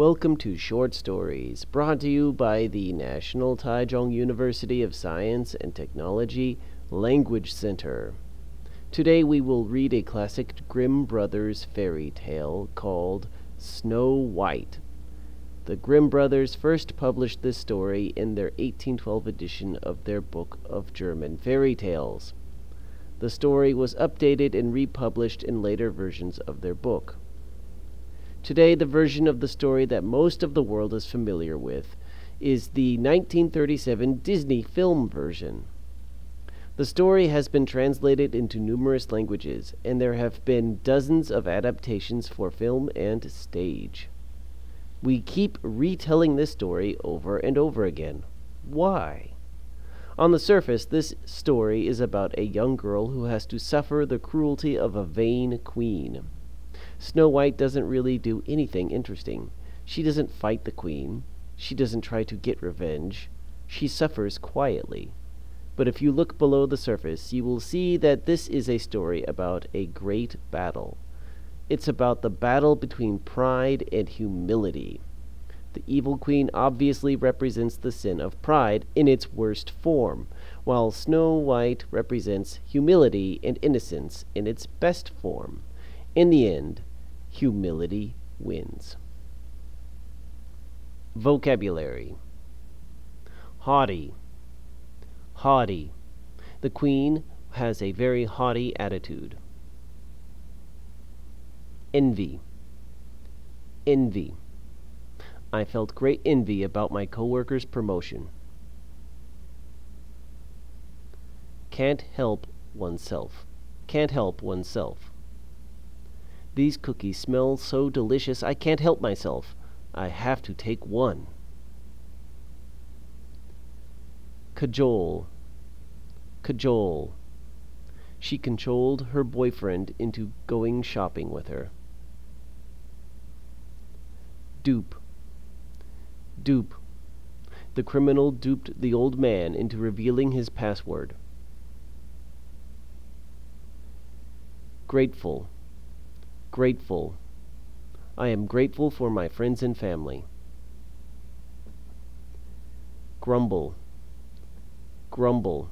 Welcome to Short Stories, brought to you by the National Taichung University of Science and Technology Language Center. Today we will read a classic Grimm Brothers fairy tale called Snow White. The Grimm Brothers first published this story in their 1812 edition of their Book of German Fairy Tales. The story was updated and republished in later versions of their book. Today, the version of the story that most of the world is familiar with is the 1937 Disney film version. The story has been translated into numerous languages, and there have been dozens of adaptations for film and stage. We keep retelling this story over and over again. Why? On the surface, this story is about a young girl who has to suffer the cruelty of a vain queen. Snow White doesn't really do anything interesting. She doesn't fight the queen. She doesn't try to get revenge. She suffers quietly. But if you look below the surface, you will see that this is a story about a great battle. It's about the battle between pride and humility. The evil queen obviously represents the sin of pride in its worst form, while Snow White represents humility and innocence in its best form. In the end, humility wins. Vocabulary: haughty. Haughty. The queen has a very haughty attitude. Envy. Envy. I felt great envy about my coworker's promotion. Can't help oneself. Can't help oneself. These cookies smell so delicious I can't help myself. I have to take one. Cajole. Cajole. She cajoled her boyfriend into going shopping with her. Dupe. Dupe. The criminal duped the old man into revealing his password. Grateful. Grateful. I am grateful for my friends and family. Grumble. Grumble.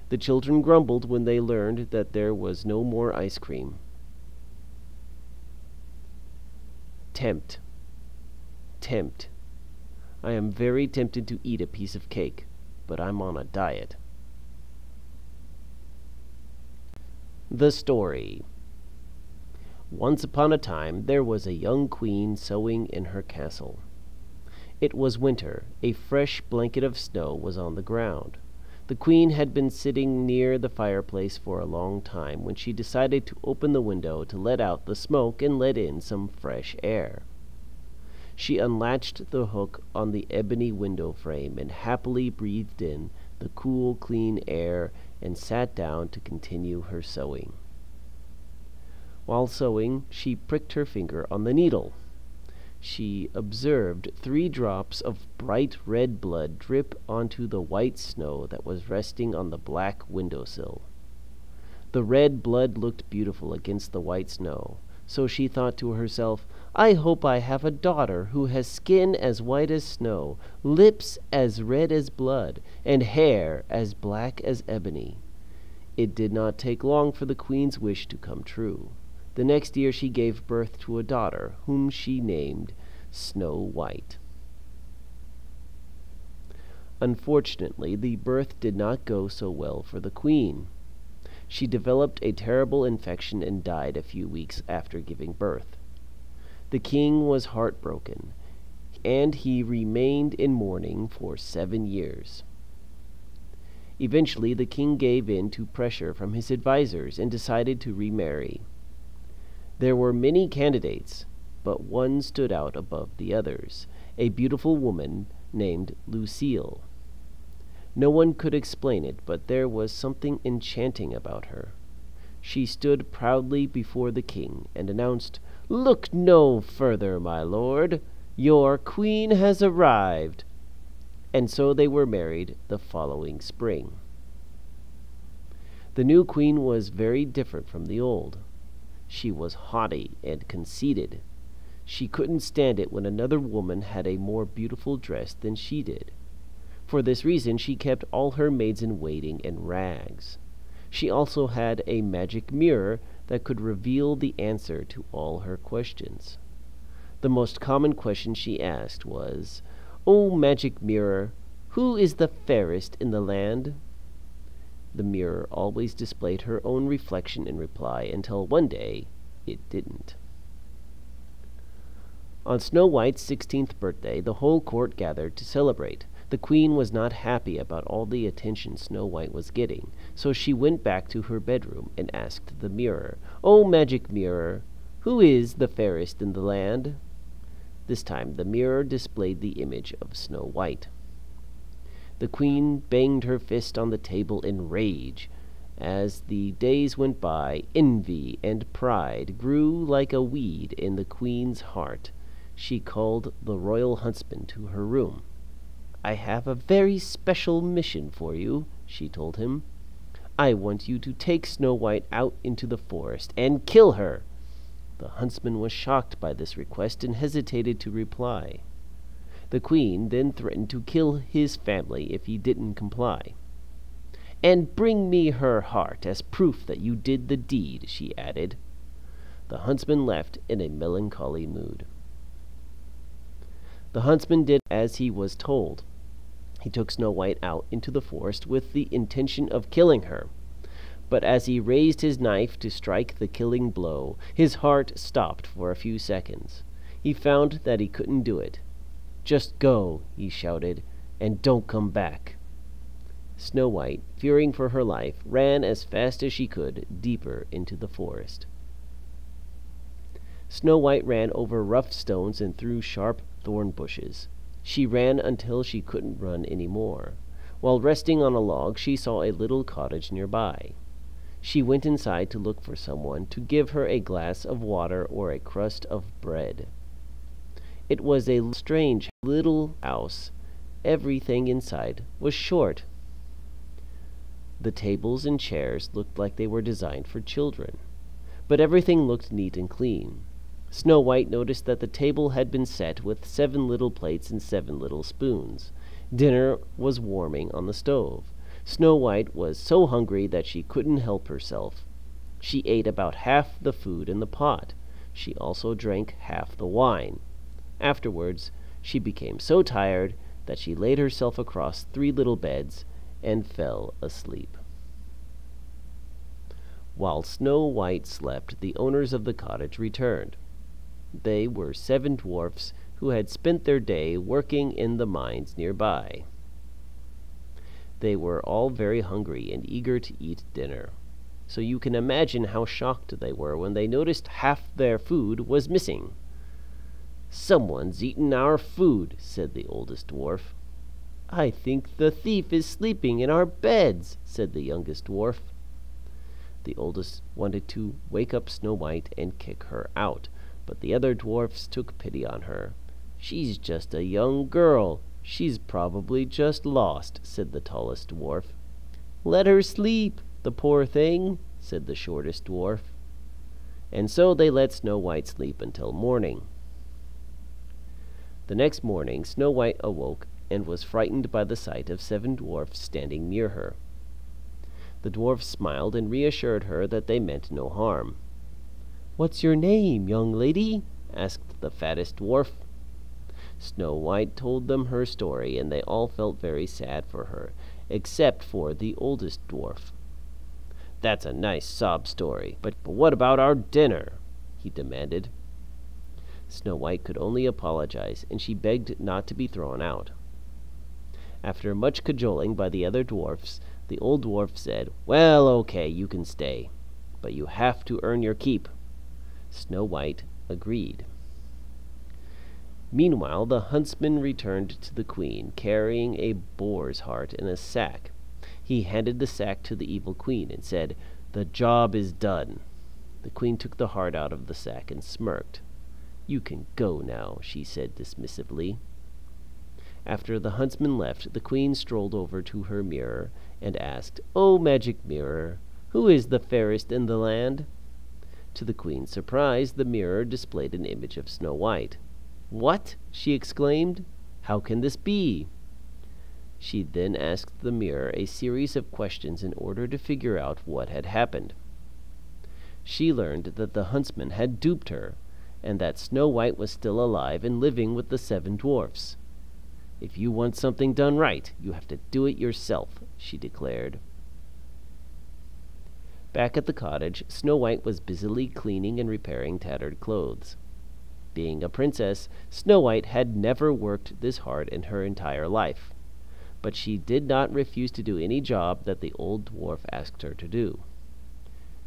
The children grumbled when they learned that there was no more ice cream. Tempt. Tempt. I am very tempted to eat a piece of cake, but I'm on a diet. The story. Once upon a time, there was a young queen sewing in her castle. It was winter. A fresh blanket of snow was on the ground. The queen had been sitting near the fireplace for a long time when she decided to open the window to let out the smoke and let in some fresh air. She unlatched the hook on the ebony window frame and happily breathed in the cool, clean air and sat down to continue her sewing. While sewing, she pricked her finger on the needle. She observed 3 drops of bright red blood drip onto the white snow that was resting on the black windowsill. The red blood looked beautiful against the white snow, so she thought to herself, I hope I have a daughter who has skin as white as snow, lips as red as blood, and hair as black as ebony. It did not take long for the queen's wish to come true. The next year she gave birth to a daughter, whom she named Snow White. Unfortunately, the birth did not go so well for the queen. She developed a terrible infection and died a few weeks after giving birth. The king was heartbroken, and he remained in mourning for 7 years. Eventually, the king gave in to pressure from his advisors and decided to remarry. There were many candidates, but one stood out above the others, a beautiful woman named Lucille. No one could explain it, but there was something enchanting about her. She stood proudly before the king and announced, Look no further, my lord. Your queen has arrived. And so they were married the following spring. The new queen was very different from the old. She was haughty and conceited. She couldn't stand it when another woman had a more beautiful dress than she did. For this reason, she kept all her maids-in-waiting in rags. She also had a magic mirror that could reveal the answer to all her questions. The most common question she asked was, "O magic mirror, who is the fairest in the land?" The mirror always displayed her own reflection in reply until one day it didn't. On Snow White's 16th birthday, the whole court gathered to celebrate. The queen was not happy about all the attention Snow White was getting, so she went back to her bedroom and asked the mirror, "O magic mirror, who is the fairest in the land?" This time the mirror displayed the image of Snow White. The queen banged her fist on the table in rage. As the days went by, envy and pride grew like a weed in the queen's heart. She called the royal huntsman to her room. "I have a very special mission for you," she told him. "I want you to take Snow White out into the forest and kill her." The huntsman was shocked by this request and hesitated to reply. The queen then threatened to kill his family if he didn't comply. "And bring me her heart as proof that you did the deed," she added. The huntsman left in a melancholy mood. The huntsman did as he was told. He took Snow White out into the forest with the intention of killing her. But as he raised his knife to strike the killing blow, his heart stopped for a few seconds. He found that he couldn't do it. "Just go," he shouted, "and don't come back." Snow White, fearing for her life, ran as fast as she could deeper into the forest. Snow White ran over rough stones and through sharp thorn bushes. She ran until she couldn't run any more. While resting on a log, she saw a little cottage nearby. She went inside to look for someone to give her a glass of water or a crust of bread. It was a strange little house. Everything inside was short. The tables and chairs looked like they were designed for children, but everything looked neat and clean. Snow White noticed that the table had been set with 7 little plates and 7 little spoons. Dinner was warming on the stove. Snow White was so hungry that she couldn't help herself. She ate about half the food in the pot. She also drank half the wine. Afterwards, she became so tired that she laid herself across 3 little beds and fell asleep. While Snow White slept, the owners of the cottage returned. They were 7 dwarfs who had spent their day working in the mines nearby. They were all very hungry and eager to eat dinner, so you can imagine how shocked they were when they noticed half their food was missing. "Someone's eaten our food," said the oldest dwarf. "I think the thief is sleeping in our beds," said the youngest dwarf. The oldest wanted to wake up Snow White and kick her out, but the other dwarfs took pity on her. "She's just a young girl. She's probably just lost," said the tallest dwarf. "Let her sleep, the poor thing," said the shortest dwarf. And so they let Snow White sleep until morning. The next morning, Snow White awoke and was frightened by the sight of 7 dwarfs standing near her. The dwarfs smiled and reassured her that they meant no harm. "What's your name, young lady?" asked the fattest dwarf. Snow White told them her story, and they all felt very sad for her, except for the oldest dwarf. "That's a nice sob story, but what about our dinner?" he demanded. Snow White could only apologize, and she begged not to be thrown out. After much cajoling by the other dwarfs, the old dwarf said, "Well, okay, you can stay, but you have to earn your keep." Snow White agreed. Meanwhile, the huntsman returned to the queen, carrying a boar's heart in a sack. He handed the sack to the evil queen and said, "The job is done." The queen took the heart out of the sack and smirked. "You can go now," she said dismissively. After the huntsman left, the queen strolled over to her mirror and asked, "O magic mirror, who is the fairest in the land?" To the queen's surprise, the mirror displayed an image of Snow White. "What?" she exclaimed. "How can this be?" She then asked the mirror a series of questions in order to figure out what had happened. She learned that the huntsman had duped her, and that Snow White was still alive and living with the 7 dwarfs. "If you want something done right, you have to do it yourself," she declared. Back at the cottage, Snow White was busily cleaning and repairing tattered clothes. Being a princess, Snow White had never worked this hard in her entire life, but she did not refuse to do any job that the old dwarf asked her to do.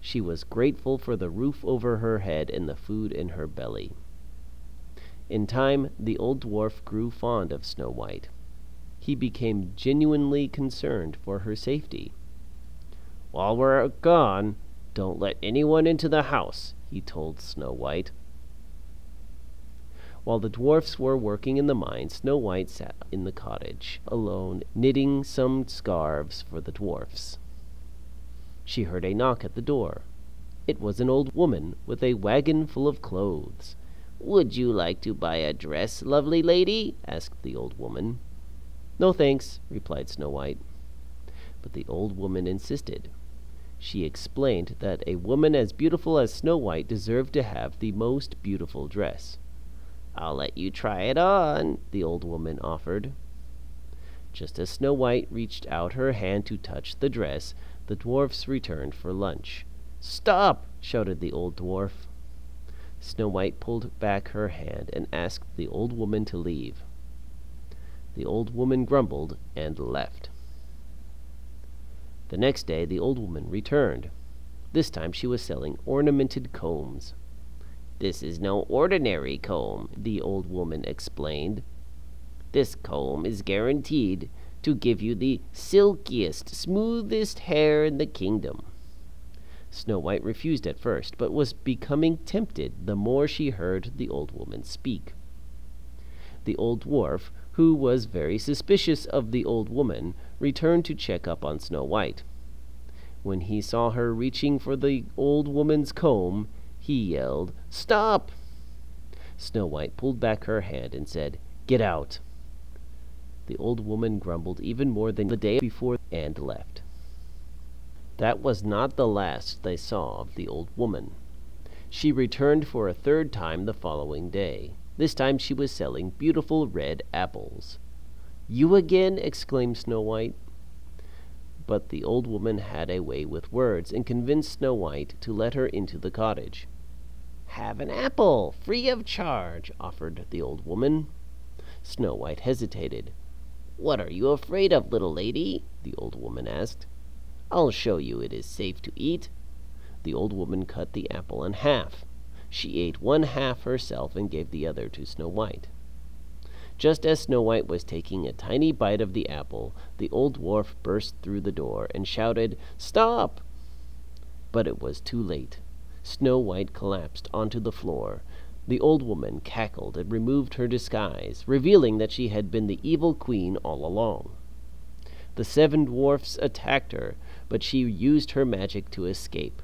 She was grateful for the roof over her head and the food in her belly. In time, the old dwarf grew fond of Snow White. He became genuinely concerned for her safety. "While we're gone, don't let anyone into the house," he told Snow White. While the dwarfs were working in the mine, Snow White sat in the cottage, alone, knitting some scarves for the dwarfs. She heard a knock at the door. It was an old woman with a wagon full of clothes. "Would you like to buy a dress, lovely lady?" asked the old woman. "No, thanks," replied Snow White. But the old woman insisted. She explained that a woman as beautiful as Snow White deserved to have the most beautiful dress. "I'll let you try it on," the old woman offered. Just as Snow White reached out her hand to touch the dress, the dwarfs returned for lunch. "Stop!" shouted the old dwarf. Snow White pulled back her hand and asked the old woman to leave. The old woman grumbled and left. The next day the old woman returned. This time she was selling ornamented combs. "This is no ordinary comb," the old woman explained. "This comb is guaranteed to give you the silkiest, smoothest hair in the kingdom." Snow White refused at first, but was becoming tempted the more she heard the old woman speak. The old dwarf, who was very suspicious of the old woman, returned to check up on Snow White. When he saw her reaching for the old woman's comb, he yelled, "Stop!" Snow White pulled back her hand and said, "Get out." The old woman grumbled even more than the day before and left. That was not the last they saw of the old woman. She returned for a third time the following day. This time she was selling beautiful red apples. "You again?" exclaimed Snow White. But the old woman had a way with words and convinced Snow White to let her into the cottage. "Have an apple, free of charge," offered the old woman. Snow White hesitated. "What are you afraid of, little lady?" the old woman asked. "I'll show you it is safe to eat." The old woman cut the apple in half. She ate one half herself and gave the other to Snow White. Just as Snow White was taking a tiny bite of the apple, the old dwarf burst through the door and shouted, "Stop!" But it was too late. Snow White collapsed onto the floor. The old woman cackled and removed her disguise, revealing that she had been the evil queen all along. The 7 dwarfs attacked her, but she used her magic to escape.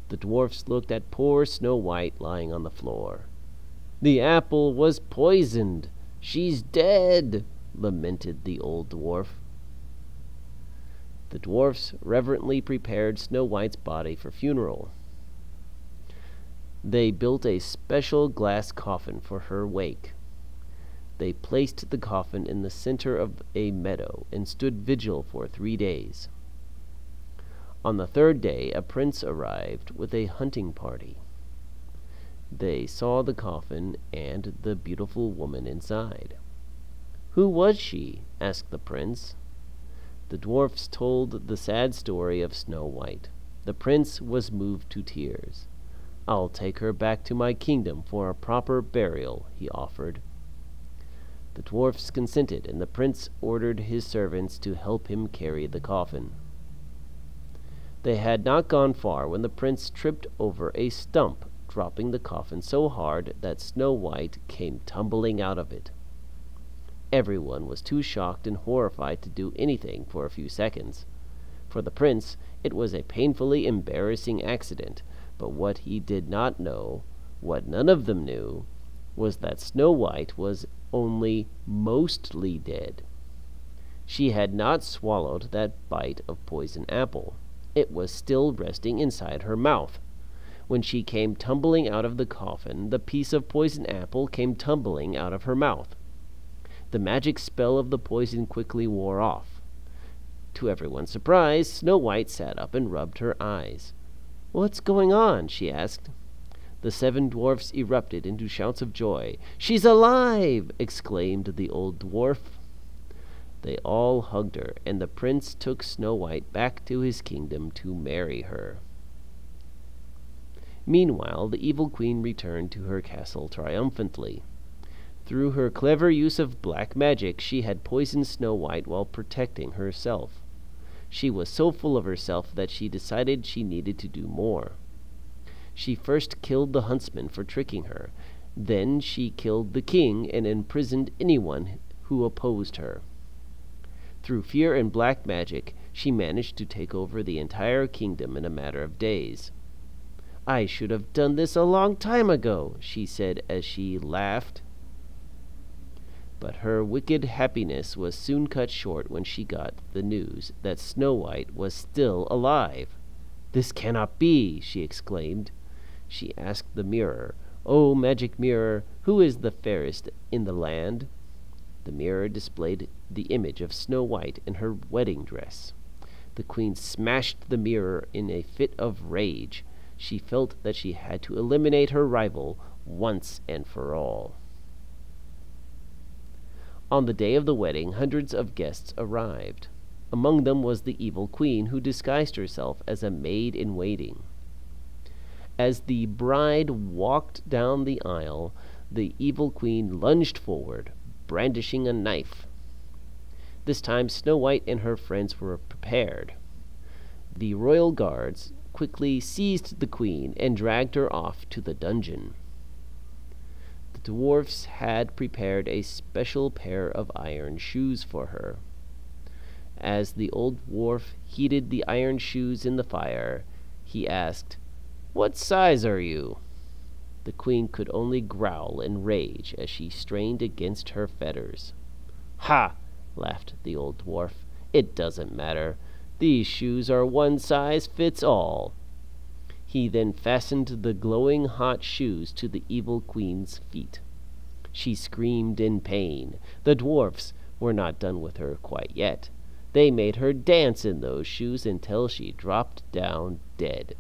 The dwarfs looked at poor Snow White lying on the floor. "The apple was poisoned. She's dead," lamented the old dwarf. The dwarfs reverently prepared Snow White's body for funeral. They built a special glass coffin for her wake. They placed the coffin in the center of a meadow and stood vigil for 3 days. On the 3rd day, a prince arrived with a hunting party. They saw the coffin and the beautiful woman inside. "Who was she?" asked the prince. The dwarfs told the sad story of Snow White. The prince was moved to tears. "I'll take her back to my kingdom for a proper burial," he offered. The dwarfs consented, and the prince ordered his servants to help him carry the coffin. They had not gone far when the prince tripped over a stump, dropping the coffin so hard that Snow White came tumbling out of it. Everyone was too shocked and horrified to do anything for a few seconds. For the prince, it was a painfully embarrassing accident, But what he did not know, what none of them knew, was that Snow White was only mostly dead. She had not swallowed that bite of poison apple. It was still resting inside her mouth. When she came tumbling out of the coffin, the piece of poison apple came tumbling out of her mouth. The magic spell of the poison quickly wore off. To everyone's surprise, Snow White sat up and rubbed her eyes. "What's going on?" she asked. The 7 dwarfs erupted into shouts of joy. "She's alive!" exclaimed the old dwarf. They all hugged her, and the prince took Snow White back to his kingdom to marry her. Meanwhile, the evil queen returned to her castle triumphantly. Through her clever use of black magic, she had poisoned Snow White while protecting herself. She was so full of herself that she decided she needed to do more. She first killed the huntsman for tricking her. Then she killed the king and imprisoned anyone who opposed her. Through fear and black magic, she managed to take over the entire kingdom in a matter of days. "I should have done this a long time ago," she said as she laughed. But her wicked happiness was soon cut short when she got the news that Snow White was still alive. "This cannot be!" she exclaimed. She asked the mirror, "Oh, magic mirror, who is the fairest in the land?" The mirror displayed the image of Snow White in her wedding dress. The queen smashed the mirror in a fit of rage. She felt that she had to eliminate her rival once and for all. On the day of the wedding, hundreds of guests arrived. Among them was the evil queen, who disguised herself as a maid-in-waiting. As the bride walked down the aisle, the evil queen lunged forward, brandishing a knife. This time Snow White and her friends were prepared. The royal guards quickly seized the queen and dragged her off to the dungeon. The dwarfs had prepared a special pair of iron shoes for her. As the old dwarf heated the iron shoes in the fire, he asked, "What size are you?" The queen could only growl in rage as she strained against her fetters. "Ha!" laughed the old dwarf. "It doesn't matter. These shoes are one size fits all." He then fastened the glowing hot shoes to the evil queen's feet. She screamed in pain. The dwarfs were not done with her quite yet. They made her dance in those shoes until she dropped down dead.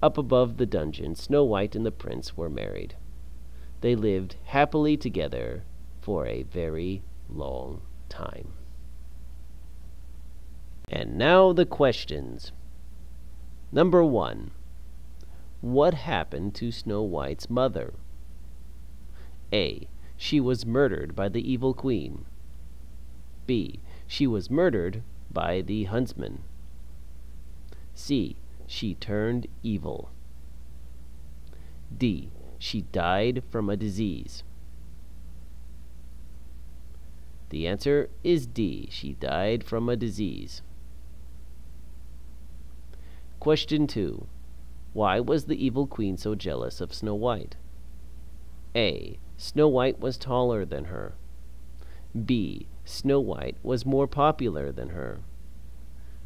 Up above the dungeon, Snow White and the prince were married. They lived happily together for a very long time. And now the questions. Number 1. What happened to Snow White's mother? A. She was murdered by the evil queen. B. She was murdered by the huntsman. C. She turned evil. D. She died from a disease. The answer is D. She died from a disease. Question 2. Why was the evil queen so jealous of Snow White? A. Snow White was taller than her. B. Snow White was more popular than her.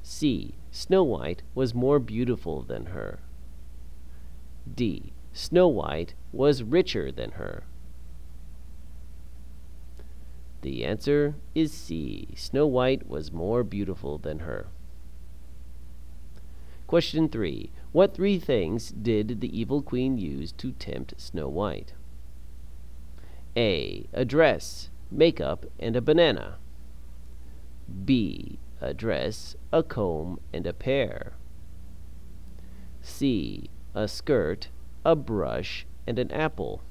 C. Snow White was more beautiful than her. D. Snow White was richer than her. The answer is C. Snow White was more beautiful than her. Question 3. What 3 things did the evil queen use to tempt Snow White? A. A dress, makeup, and a banana. B. A dress, a comb, and a pear. C. A skirt, a brush, and an apple.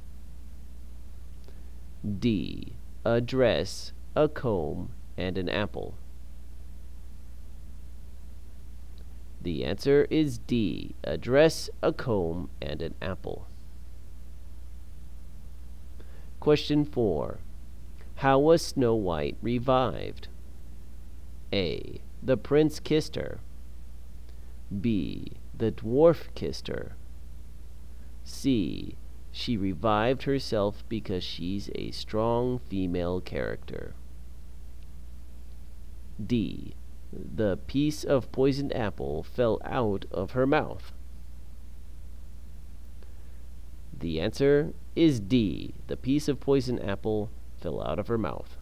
D. A dress, a comb, and an apple. The answer is D. A dress, a comb, and an apple. Question 4. How was Snow White revived? A. The prince kissed her. B. The dwarf kissed her. C. She revived herself because she's a strong female character. D. The piece of poisoned apple fell out of her mouth. The answer is D. The piece of poisoned apple fell out of her mouth.